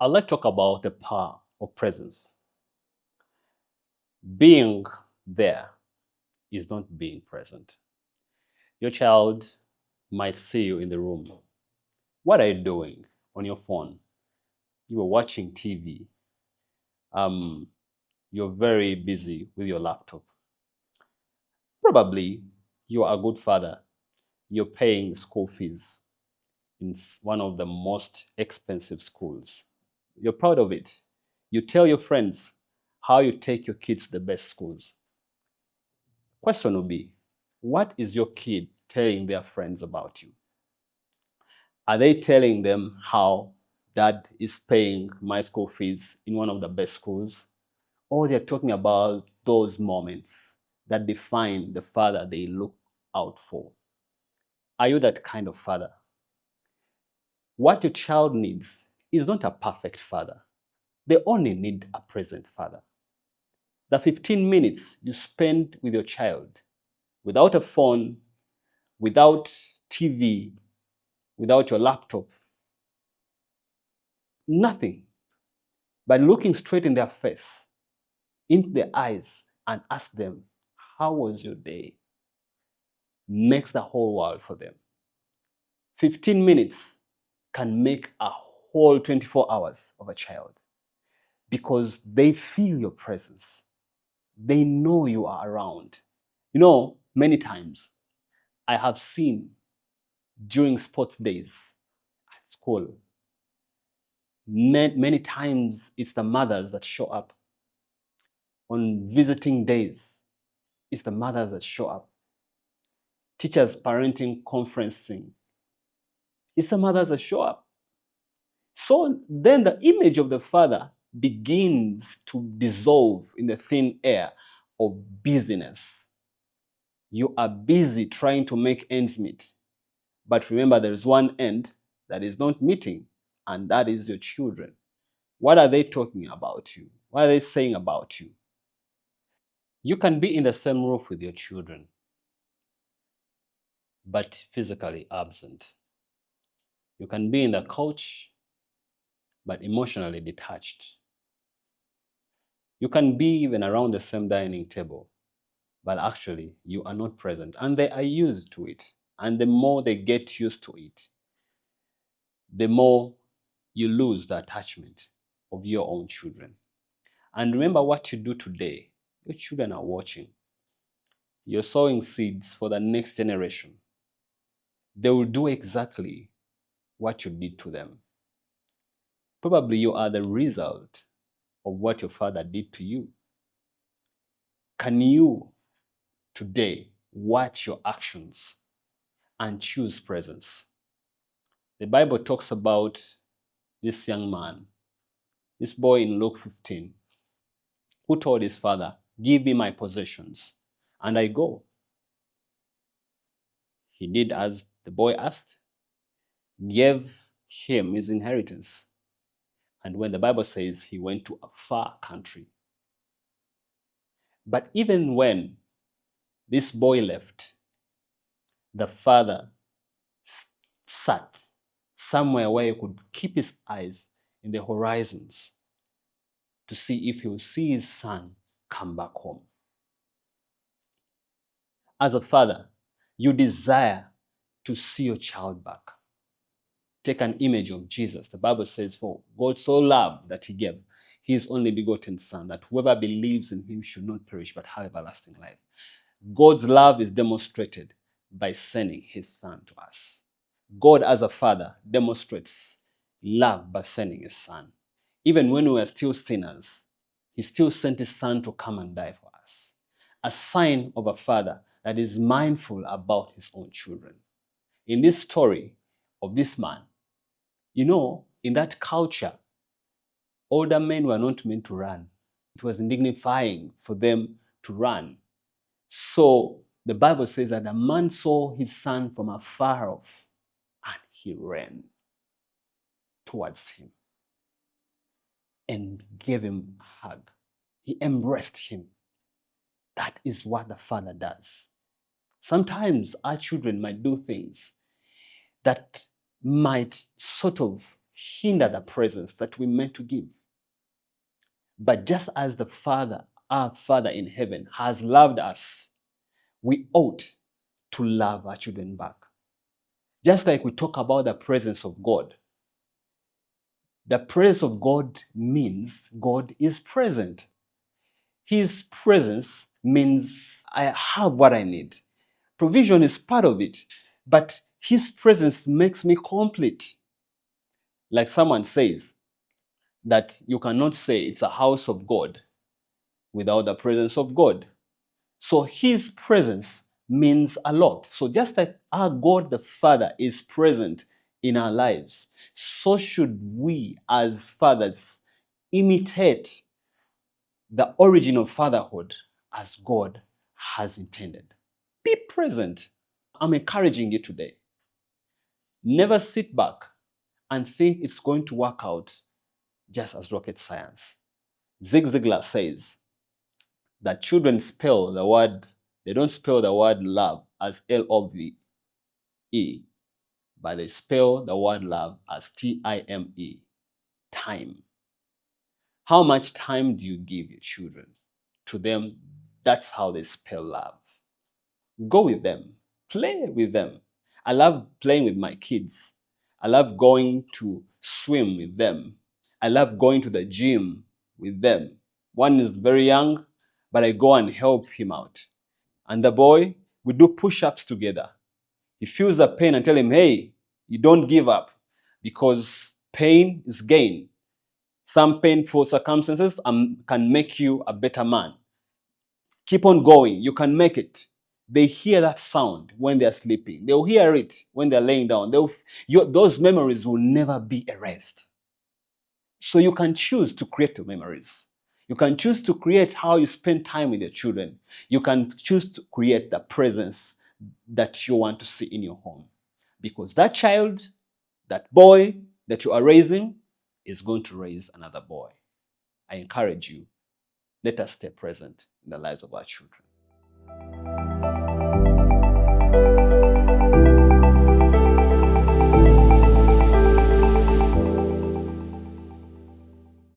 Let's talk about the power of presence. Being there is not being present. Your child might see you in the room. What are you doing on your phone? You are watching TV. Um, you're very busy with your laptop. Probably you are a good father. You're paying school fees in one of the most expensive schools. You're proud of it. You tell your friends how you take your kids to the best schools. Question will be, what is your kid telling their friends about you? Are they telling them how dad is paying my school fees in one of the best schools? Or they're talking about those moments that define the father they look out for? Are you that kind of father? What your child needs is not a perfect father. They only need a present father. The 15 minutes you spend with your child without a phone, without TV, without your laptop, nothing, but looking straight in their face, into their eyes, and ask them, how was your day? Makes the whole world for them. 15 minutes can make a whole 24 hours of a child because they feel your presence. They know you are around. Many times I have seen during sports days at school, many times it's the mothers that show up. On visiting days, it's the mothers that show up. Teachers parenting conferencing, it's the mothers that show up. So then the image of the father begins to dissolve in the thin air of busyness. You are busy trying to make ends meet. But remember, there is one end that is not meeting, and that is your children. What are they talking about you? What are they saying about you? You can be in the same roof with your children, but physically absent. You can be in the couch, but emotionally detached. You can be even around the same dining table, but actually you are not present. And they are used to it. And the more they get used to it, the more you lose the attachment of your own children. And remember what you do today, your children are watching. You're sowing seeds for the next generation. They will do exactly what you did to them. Probably you are the result of what your father did to you. Can you today watch your actions and choose presence? The Bible talks about this young man, this boy in Luke 15, who told his father, give me my possessions and I go. He did as the boy asked, gave him his inheritance. And when the Bible says he went to a far country. But even when this boy left, the father sat somewhere where he could keep his eyes in the horizons to see if he would see his son come back home. As a father, you desire to see your child back. Take an image of Jesus. The Bible says, for God so loved that he gave his only begotten son, that whoever believes in him should not perish but have everlasting life. God's love is demonstrated by sending his son to us. God as a father demonstrates love by sending his son. Even when we were still sinners, he still sent his son to come and die for us. A sign of a father that is mindful about his own children. In this story of this man, in that culture, older men were not meant to run. It was indignifying for them to run. So the Bible says that the man saw his son from afar off and he ran towards him and gave him a hug. He embraced him. That is what the father does. Sometimes our children might do things that might sort of hinder the presence that we meant to give. But just as the Father, our Father in heaven, has loved us, we ought to love our children back. Just like we talk about the presence of God, the presence of God means God is present. His presence means I have what I need. Provision is part of it, but His presence makes me complete. Like someone says, that you cannot say it's a house of God without the presence of God. So His presence means a lot. So just like our God the Father is present in our lives, so should we as fathers imitate the origin of fatherhood as God has intended. Be present. I'm encouraging you today. Never sit back and think it's going to work out just as rocket science. Zig Ziglar says that children spell the word, they don't spell the word love as L-O-V-E, but they spell the word love as T-I-M-E, time. How much time do you give your children? To them, that's how they spell love. Go with them, play with them. I love playing with my kids. I love going to swim with them. I love going to the gym with them. One is very young, but I go and help him out. And the boy, we do push-ups together. He feels the pain and tell him, hey, you don't give up because pain is gain. Some painful circumstances can make you a better man. Keep on going. You can make it. They hear that sound when they're sleeping. They'll hear it when they're laying down. Those memories will never be erased. So you can choose to create the memories. You can choose to create how you spend time with your children. You can choose to create the presence that you want to see in your home. Because that child, that boy that you are raising is going to raise another boy. I encourage you, let us stay present in the lives of our children.